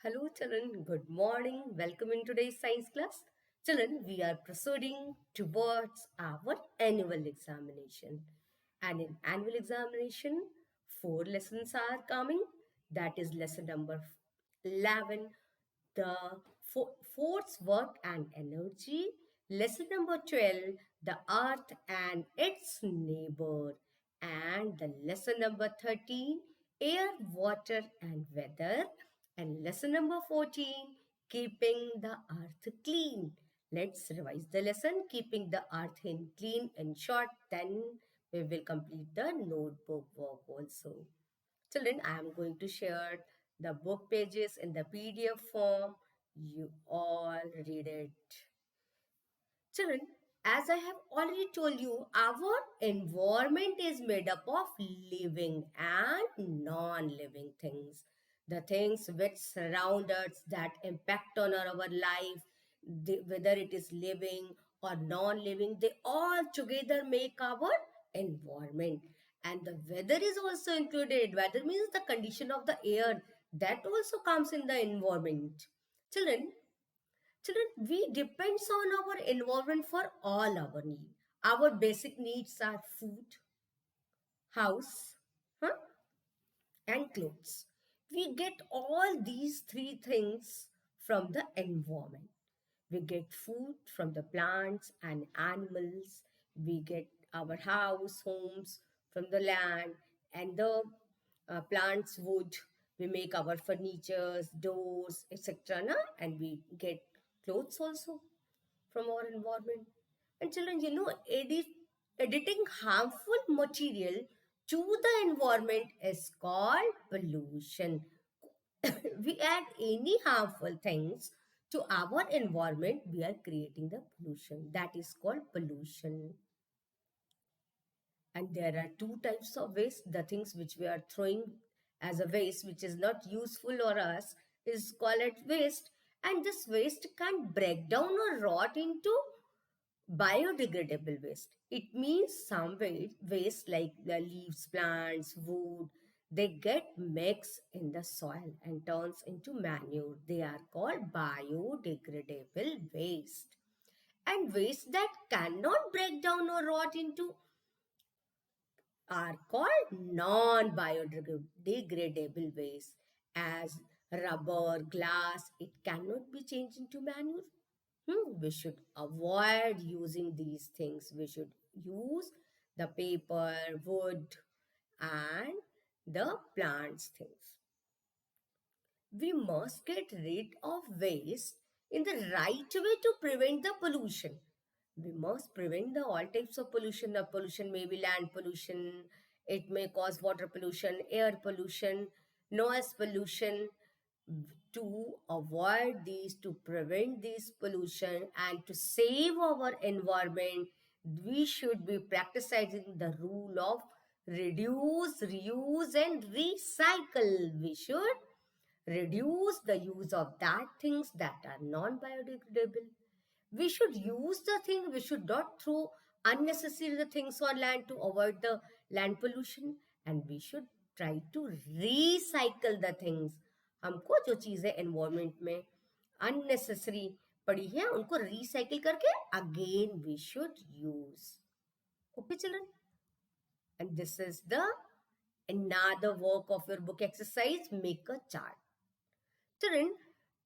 Hello, children. Good morning. Welcome in today's science class. Children, we are proceeding towards our annual examination. And in annual examination, four lessons are coming. That is lesson number 11, the force, work, and energy. Lesson number 12, the earth and its neighbor. And the lesson number 13, air, water, and weather. And lesson number 14, keeping the earth clean. Let's revise the lesson, keeping the earth in clean and short. Then we will complete the notebook work also. Children, I am going to share the book pages in the PDF form. You all read it. Children, as I have already told you, our environment is made up of living and non-living things. The things which surround us that impact on our life, whether it is living or non-living, they all together make our environment. And the weather is also included. Weather means the condition of the air that also comes in the environment. Children, we depends on our environment for all our need. Our basic needs are food, house, huh, and clothes. We get all these three things from the environment. We get food from the plants and animals. We get our house, homes from the land and the plants, wood. We make our furnitures, doors, etc. Na? And we get clothes also from our environment. And children, editing harmful material to the environment is called pollution. We add any harmful things to our environment, we are creating the pollution. That is called pollution. And there are two types of waste. The things which we are throwing as a waste, which is not useful or us, is called as waste. And this waste can break down or rot into biodegradable waste. It means some waste like the leaves, plants, wood, they get mixed in the soil and turns into manure. They are called biodegradable waste. And waste that cannot break down or rot into are called non-biodegradable waste. As rubber, glass, it cannot be changed into manure. We should avoid using these things. We should use the paper, wood, and the plants things. We must get rid of waste in the right way to prevent the pollution. We must prevent the all types of pollution. The pollution may be land pollution, it may cause water pollution, air pollution, noise pollution. To avoid these, to prevent this pollution, and to save our environment, we should be practicing the rule of reduce, reuse, and recycle. We should reduce the use of that things that are non-biodegradable. We should use the thing, we should not throw unnecessary things on land to avoid the land pollution, and we should try to recycle the things. हमको जो चीजें environment में unnecessary पड़ी है उनको recycle करके again we should use. Okay, children? And this is the another work of your book exercise. Make a chart. Children,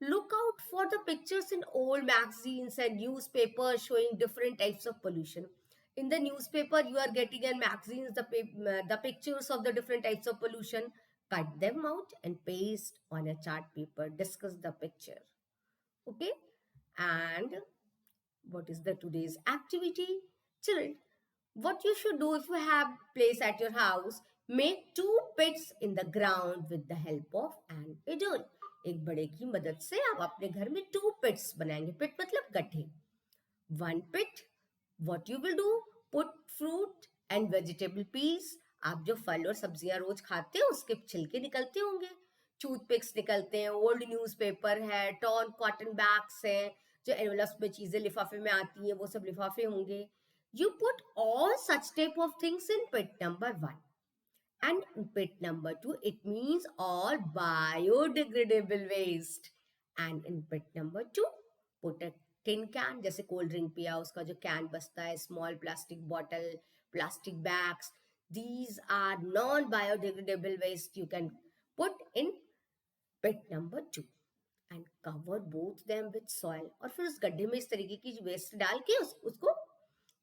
look out for the pictures in old magazines and newspapers showing different types of pollution. In the newspaper, you are getting in magazines the pictures of the different types of pollution. Cut them out and paste on a chart paper. Discuss the picture. Okay? And what is the today's activity? Children, what you should do if you have place at your house, make two pits in the ground with the help of an adult. एक बड़े की मदद से आप अपने घर में two pits बनाएंगे. Pit मतलब गड्ढे. One pit, what you will do, put fruit and vegetable peels. आप जो फल और सब्जियां रोज खाते हो उसके छिलके निकलते होंगे. टूथपिक्स निकलते हैं, ओल्ड न्यूज़पेपर है, टॉर्न कॉटन बैग्स हैं, जो एनवेलप्स में चीजें लिफाफे में आती हैं, वो सब लिफाफे होंगे. You put all such type of things in pit number 1. And pit number two, it means all biodegradable waste. And in pit number two, put a tin can, जैसे कोल्ड ड्रिंक पिया उसका जो कैन बचता है, small plastic bottle, plastic bags, these are non biodegradable waste you can put in pit number two. And cover both them with soil, और फिर उस गड्ढे में इस तरीके की वेस्ट डाल के उसको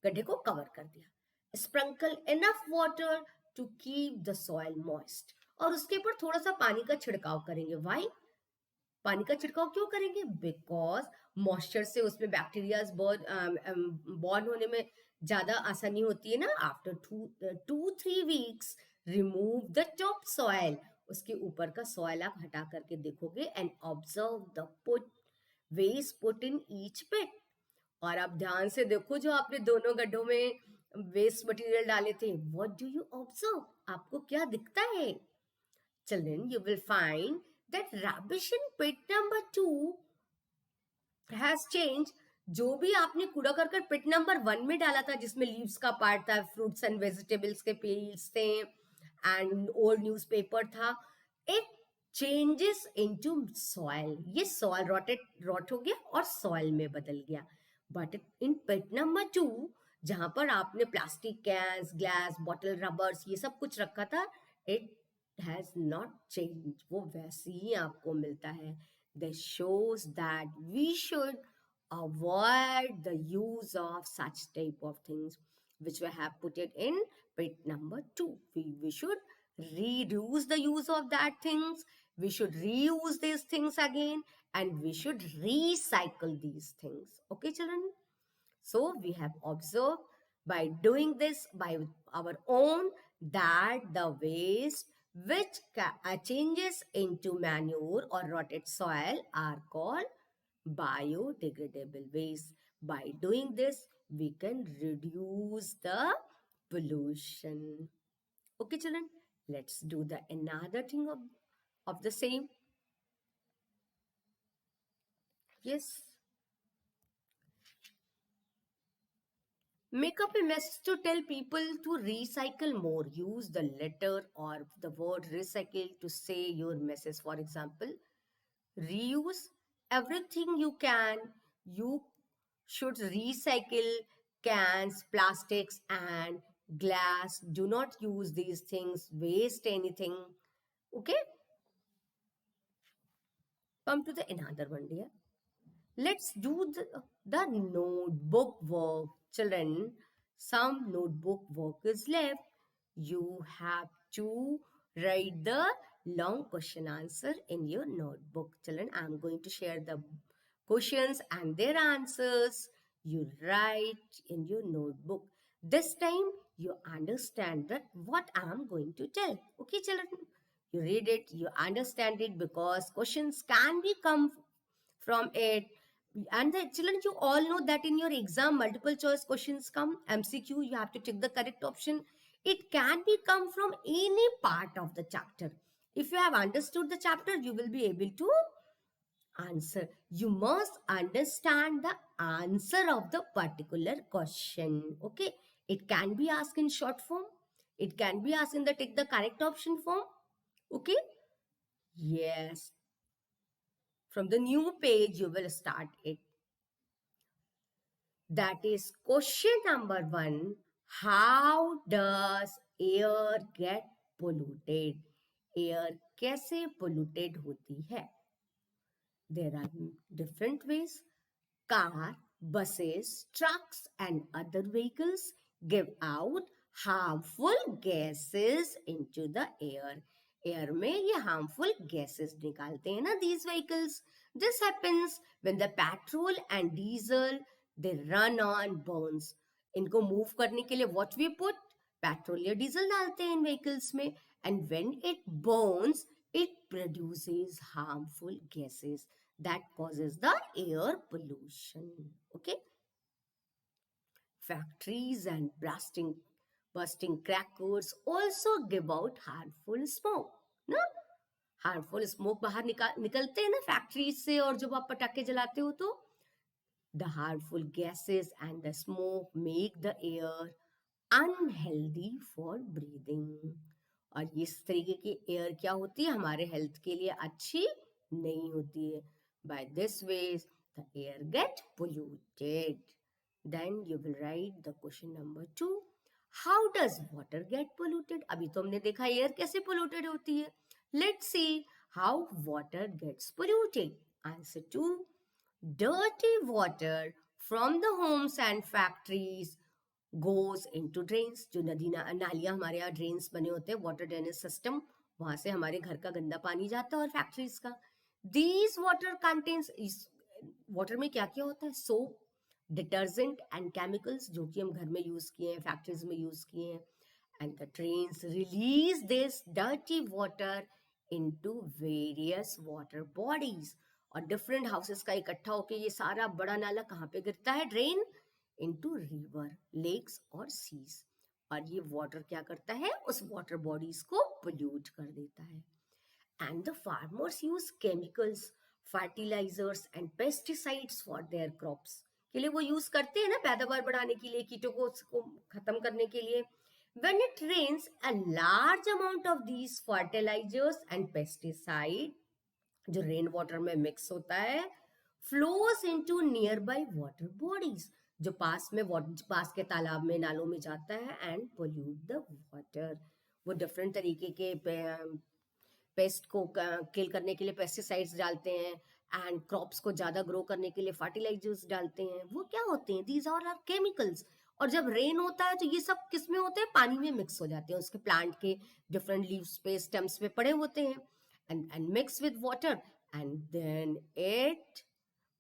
गड्ढे को कवर कर दिया. Sprinkle enough water to keep the soil moist, और उसके ऊपर थोड़ा सा पानी का छिड़काव करेंगे. वाई? पानी का छिड़काव क्यों करेंगे? बिकॉज मॉइस्चर से उसमें बैक्टीरियाज बॉर्न होने में ज्यादा आसानी होती है ना. After 2-3 weeks remove the top soil, उसके ऊपर का सॉइल आप हटा करके देखोगे. And observe the put waste put in each pit, और आप ध्यान से देखो जो आपने दोनों गड्ढों में वेस्ट मटेरियल डाले थे. What do you observe? आपको क्या दिखता है? Children, you will find that rubbish in pit number 2 has changed. जो भी आपने कूड़ा करकट पिट नंबर 1 में डाला था, जिसमें लीव्स का पार्ट था, फ्रूट्स एंड वेजिटेबल्स के पील्स थे, एंड ओल्ड न्यूज़पेपर था, इट चेंजेस इनटू सॉइल. ये सॉइल रॉट हो गया और सॉइल में बदल गया. बट इन पिट नंबर 2, जहां पर आपने plastic cans, glass bottle, rubbers, ये सब कुछ रखा था, इट हैज नॉट चेंज. वो वैसे ही आपको मिलता है. This shows that we should avoid the use of such type of things which we have put it in pit number 2. We should reduce the use of that things. We should reuse these things again, and we should recycle these things. Okay, children? So we have observed by doing this by our own that the waste which changes into manure or rotted soil are called biodegradable waste. By doing this, we can reduce the pollution. Okay, children, let's do the another thing of the same. Yes. Make up a message to tell people to recycle more. Use the letter or the word recycle to say your message. For example, reuse everything you can. You should recycle cans, plastics, and glass. Do not use these things, waste anything. Okay? Come to the another one, dear. Let's do the notebook work. Children, some notebook work is left. You have to write the long question answer in your notebook. Children, I'm going to share the questions and their answers. You write in your notebook. This time you understand that what I'm going to tell. Okay, children? You read it, you understand it, because questions can be come from it. And the children, you all know that in your exam multiple choice questions come, MCQ, you have to take the correct option. It can be come from any part of the chapter. If you have understood the chapter, you will be able to answer. You must understand the answer of the particular question. Okay, it can be asked in short form, it can be asked in the take the correct option form. Okay, yes, from the new page you will start it. That is question number 1. How does air get polluted? Air कैसे polluted होती है? There are different ways. Car, buses, trucks and other vehicles give out harmful gases into the air. Air में ये harmful gases निकालते हैं ना these vehicles. This happens when the petrol and diesel they run on burns. इनको move करने के लिए what we put? Petrol या diesel डालते हैं इन vehicles में, and when it burns, it produces harmful gases that causes the air pollution. Okay. Factories and bursting crackers also give out harmful smoke. ना harmful smoke बाहर निकलते हैं ना factory से, और जब आप पटाखे जलाते हो तो the harmful gases and the smoke make the air unhealthy for breathing. और इस तरीके की एयर क्या होती है, हमारे हेल्थ के लिए अच्छी नहीं होती है. By this ways the air get polluted. Then you will write the question number 2. How does water get polluted? अभी तो हमने देखा एयर कैसे पोल्यूटेड होती है. Let's see how water gets polluted. Answer 2. Dirty water from the homes and factories goes into drains. जो नदी नालियां हमारे यहाँ ड्रेन्स बने होते हैं, वाटर ड्रेनेज सिस्टम, वहां से हमारे घर का गंदा पानी जाता है और फैक्ट्रीज का. दीज वाटर कंटेन्स, इस वाटर में क्या क्या होता है? सोप, डिटर्जेंट एंड केमिकल्स, जो कि हम घर में यूज किए हैं, फैक्ट्रीज में यूज किए हैं. And the drains release this dirty water into various water bodies. और डिफरेंट हाउसेस का इकट्ठा होके ये सारा बड़ा नाला कहाँ पे गिरता है? ड्रेन इनटू रिवर, लेक्स और सीज. और ये वाटर क्या करता है? उस वाटर बॉडीज को पोल्यूट कर देता है. And the farmers use chemicals, fertilizers and pesticides for their crops. के लिए वो यूज करते हैं ना, पैदावार बढ़ाने के लिए, कीटों को खत्म करने के लिए. When it rains, a large amount of these fertilizers and pesticide, जो रेन वाटर में मिक्स होता है, flows into nearby water bodies, जो पास में पास के तालाब में, नालों में जाता है, and pollute the water. वो डिफरेंट तरीके के पेस्ट को किल करने के लिए पेस्टिसाइड्स डालते हैं, एंड क्रॉप्स को ज्यादा ग्रो करने के लिए फर्टिलाइजर्स डालते हैं. वो क्या होते हैं? These are chemicals. और जब रेन होता है तो ये सब किस में होते हैं? पानी में मिक्स हो जाते हैं, उसके प्लांट के डिफरेंट लीव्स पे, स्टेम्स पे पड़े होते हैं, and mix with water, and then it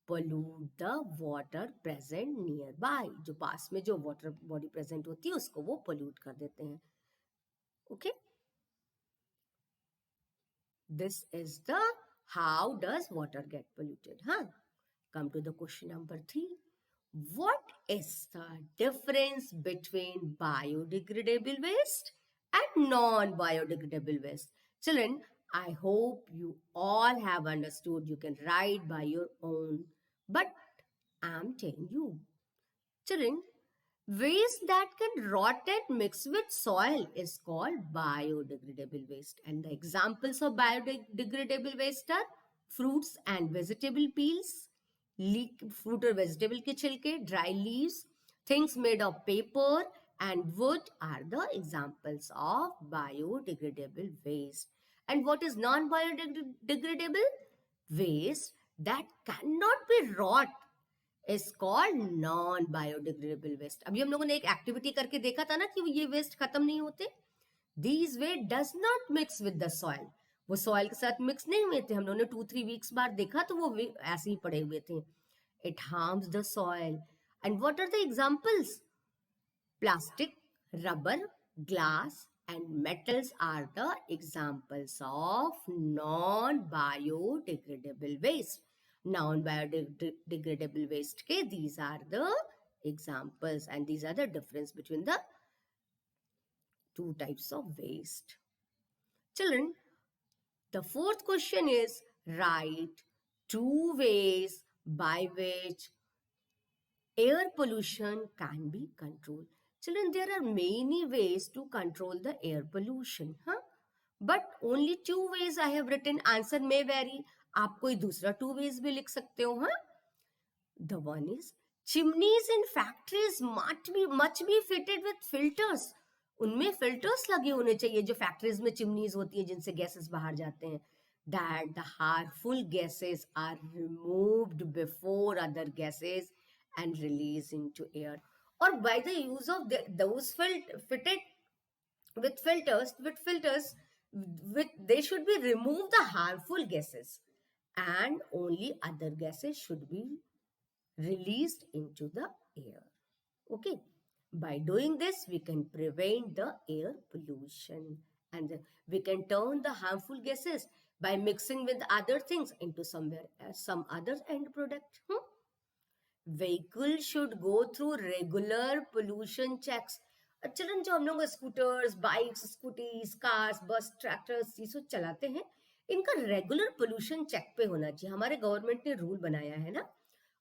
pollute the water present nearby. जो पास में जो वाटर बॉडी प्रेजेंट होती है उसको वो पोल्यूट कर देते हैं. Okay, this is the how does water get polluted. Come to the question number 3. What is the difference between biodegradable waste and non-biodegradable waste? Children, I hope you all have understood. You can write by your own, but I'm telling you. Children, waste that can rot and mix with soil is called biodegradable waste. And the examples of biodegradable waste are fruits and vegetable peels, fruit or vegetable ke chilke, dry leaves, things made of paper and wood are the examples of biodegradable waste. And what is non-biodegradable waste? That cannot be rot is called non-biodegradable waste. अभी हम लोगों ने एक activity करके देखा था ना कि ये वेस्ट खत्म नहीं होते. These waste does not mix with the soil. वो सॉइल के साथ मिक्स नहीं हुए थे. हम लोगों ने 2-3 वीक्स बाद देखा तो वो ऐसे ही पड़े हुए थे. It harms the soil. And what are the examples? Plastic, rubber, glass, and metals are the examples of non-biodegradable waste. Non-biodegradable waste ke these are the examples, and these are the difference between the two types of waste. Children, the fourth question is write 2 ways by which air pollution can be controlled. Children, there are many ways to control the air pollution, but only 2 ways I have written. Answer may vary. आप कोई दूसरा 2 ways भी लिख सकते हो. The one is chimneys in factories must be fitted with filters. उनमें filters लगे होने चाहिए जो फैक्ट्रीज में चिमनीज होती है जिनसे गैसेस बाहर जाते हैं. That the harmful gases are removed before other gases and released into air. Or by the use of those fitted with filters, they should be remove the harmful gases, and only other gases should be released into the air. Okay, by doing this we can prevent the air pollution, and we can turn the harmful gases by mixing with other things into some other end product. Vehicle should go through regular pollution checks. चलन जो हम लोग scooters, bikes, scooties, cars, बस, tractors ये सब चलाते हैं, इनका रेगुलर पोल्यूशन चेक पे होना चाहिए. हमारे गवर्नमेंट ने रूल बनाया है ना.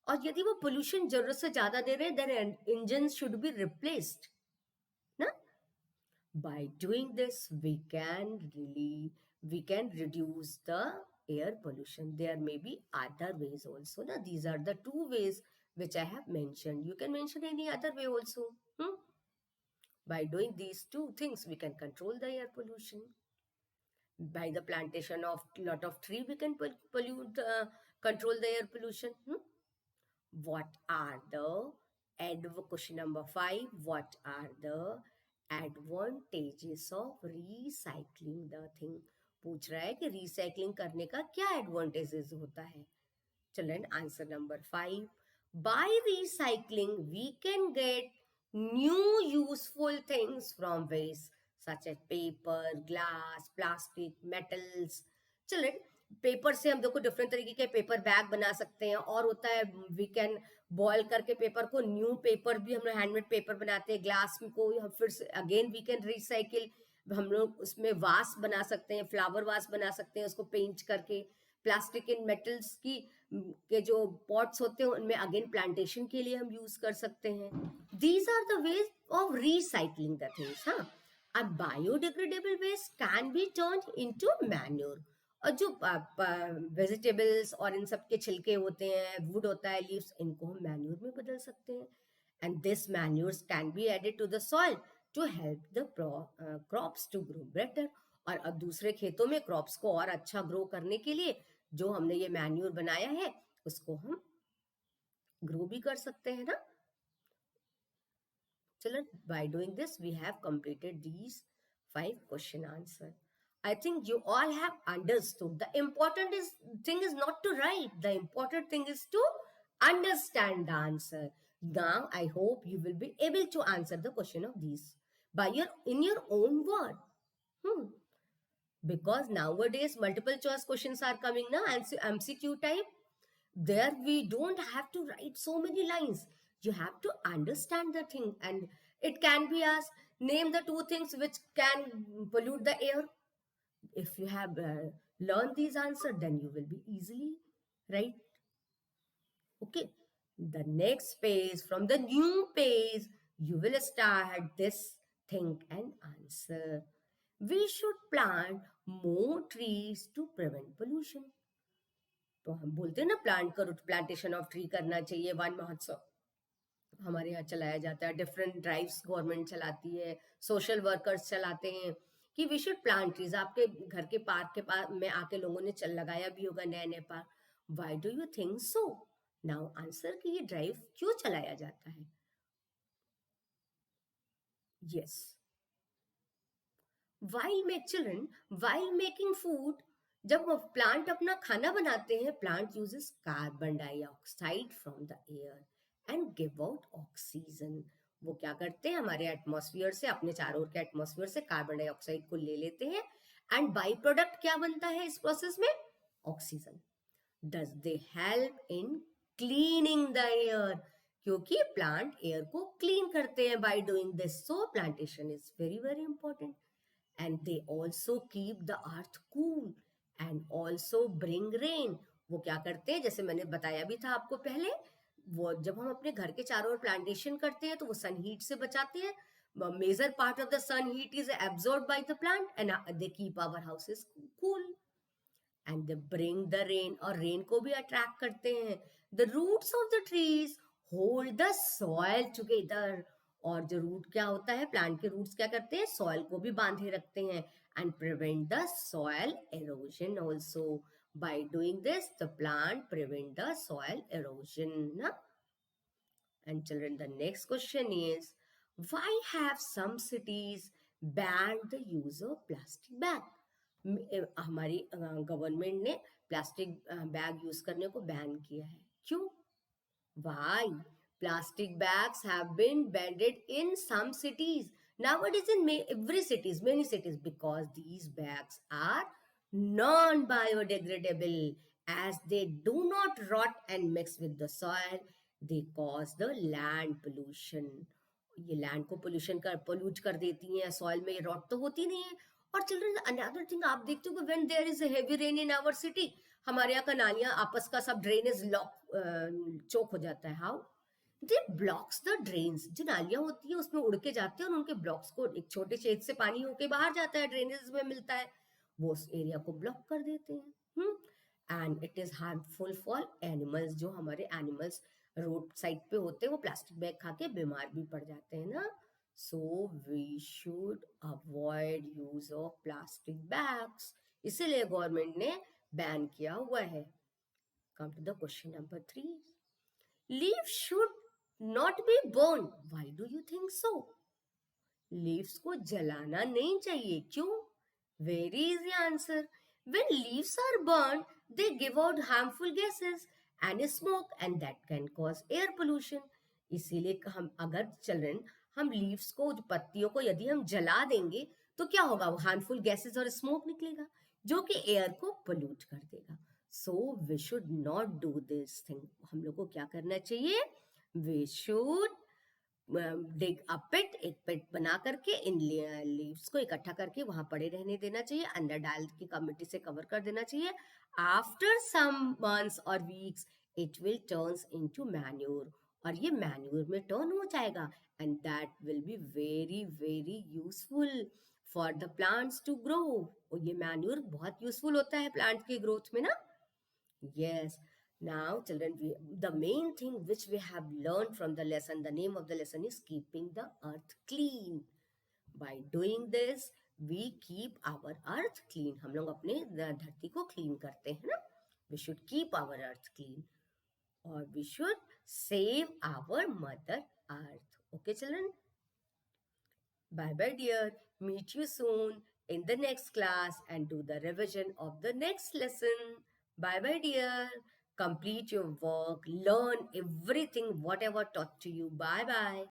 और यदि वो पोल्यूशन जरूरत से ज्यादा दे रहे हैं, then engine should be replaced ना. By doing this, we can reduce the air pollution. There may be other ways also. Now, these are the two ways which I have mentioned. You can mention any other way also. Hmm? By doing these two things, we can control the air pollution. By the plantation of lot of tree, we can control the air pollution. Hmm? What are the question number 5? What are the advantages of recycling the thing? पूछ रहा है कि recycling करने का क्या advantages होता है. Children, answer number 5. By recycling, we can get new useful things from waste, such as paper, glass, plastic, metals. Children, paper से हम देखो डिफरेंट तरीके के पेपर बैग बना सकते हैं. और होता है वी कैन बॉयल करके पेपर को न्यू पेपर भी हम लोग हैंडमेड पेपर बनाते हैं. ग्लास को हम फिर से अगेन वी कैन रिसाइकिल. हम लोग उसमें वास बना सकते हैं, फ्लावर वास बना सकते हैं उसको पेंट करके. प्लास्टिक इन मेटल्स की के जो पॉट्स होते हैं उनमें अगेन प्लांटेशन के लिए हम यूज कर सकते हैं. These are the ways of recycling the things. हाँ, अब biodegradable waste can be turn into manure. और जो वेजिटेबल्स और इन सब के छिलके होते हैं, वुड होता है, लीव्स, इनको हम मैन्योर में बदल सकते हैं. And this manures can be added to the soil to help the crops to grow better. और अब दूसरे खेतों में क्रॉप्स को और अच्छा ग्रो करने के लिए जो हमने ये मैन्योर बनाया है उसको हम ग्रो भी कर सकते हैं ना. चलो, by doing this we have completed these 5 question answer. I think you all have understood. The important thing is not to write. The important thing is to understand the answer. Now I hope you will be able to answer the question of these by in your own word. Because nowadays multiple choice questions are coming now, and MCQ type. There we don't have to write so many lines. You have to understand the thing, and it can be asked, name the 2 things which can pollute the air. If you have learned these answers, then you will be easily right. Okay, the next page, from the new page, you will start this think and answer. We should plant more trees to prevent pollution. तो हम बोलते हैं ना plant करो, plantation of tree करना चाहिए. One महोत्सव हमारे यहाँ चलाया जाता है, डिफरेंट ड्राइव्स गवर्नमेंट चलाती है, सोशल वर्कर्स चलाते हैं कि वी शुड प्लांट ट्रीज. आपके घर के पार्क के पास में आके लोगों ने चल लगाया भी होगा नए नए park. Why do you think so? Now answer कि ये ड्राइव क्यों चलाया जाता है. यस, while making food, जब प्लांट अपना खाना बनाते हैं, plant uses carbon dioxide from the air and give out oxygen. वो क्या करते हैं, हमारे एटमॉस्फेयर से, अपने चारों ओर के एटमॉस्फेयर से कार्बन डाइऑक्साइड को ले लेते हैं. एंड बाई प्रोडक्ट क्या बनता है इस प्रोसेस में? Oxygen. Does they help in cleaning the air? क्योंकि प्लांट एयर को क्लीन करते हैं bye doing this. So plantation is very very important. And they also keep the earth cool and also bring rain. वो क्या करते हैं, जैसे मैंने बताया भी था आपको पहले, वो जब हम अपने घर के चारों ओर प्लांटेशन करते हैं तो वो सन हीट से बचाते हैं. Major part of the sun heat is absorb by the plant and they keep our houses cool. And they bring the rain, और रेन को भी अट्रैक्ट करते हैं. The roots of the trees hold the soil together. और जो root क्या होता है, प्लांट के रूट्स क्या करते हैं, सॉइल को भी बांधे रखते हैं. And prevent the soil erosion also. By doing this the plant prevent the soil erosion ना. And children, the next question is, why have some cities banned the use of plastic bag? हमारी government ने plastic bag use करने को ban किया है. क्यों? Why? Plastic bags have been banned in some cities. Nowadays in many cities, because these bags are non-biodegradable. As they do not rot and mix with the soil, they cause the land pollution. ये land को pollute कर देती हैं. Soil में rot तो होती नहीं है. और चिल्ड्रन, अनदर थिंग आप देखते हो, when there is heavy rain in our city, हमारे यहाँ का नालियां आपस का सब ड्रेनेज लॉक चोक हो जाता है. How? They blocks the drains. जो नालियां होती है उसमें उड़ के जाते हैं और उनके ब्लॉक्स को, एक छोटे छेद से पानी होके बाहर जाता है, ड्रेनेज में मिलता है, वो उस एरिया को ब्लॉक कर देते हैं। And it is harmful for animals. जो हमारे एनिमल्स रोड साइड पे होते हैं वो प्लास्टिक बैग खा के बीमार भी पड़ जाते हैं ना। So we should avoid use of plastic bags, इसीलिए गवर्नमेंट ने बैन किया हुआ है। Come to the question number 3। Leaves should not be burned. Why do you think so? Leaves को जलाना नहीं चाहिए, क्यों? Very easy answer. When leaves are burned, they give out harmful gases and smoke, and that can cause air pollution. इसीलिए हम अगर children, हम leaves को, जो पत्तियों को यदि हम जला देंगे तो क्या होगा? वो हार्मफुल गैसेस और स्मोक निकलेगा जो कि एयर को पोल्यूट कर देगा। So we should not do this thing. हम लोग को क्या करना चाहिए? वी शुड डिग अ पिट, एक पिट बना करके इन लीव्स को इकट्ठा करके वहां पड़े रहने देना चाहिए, अंदर डाल के मिट्टी से कवर कर देना चाहिए। आफ्टर सम मंथ्स और weeks it will turns into manure, और ये मैन्योर में टर्न हो जाएगा, and that will be very very useful for the plants to grow. और ये मैन्योर बहुत यूजफुल होता है प्लांट के ग्रोथ में ना। Yes. Now, children, the main thing which we have learned from the lesson, the name of the lesson is keeping the earth clean. By doing this, we keep our earth clean. हम लोग अपने धरती को clean करते हैं ना. We should keep our earth clean. Or we should save our mother earth. Okay, children? Bye bye, dear. Meet you soon in the next class and do the revision of the next lesson. Bye bye, dear. Complete your work, learn everything, whatever taught to you. Bye bye.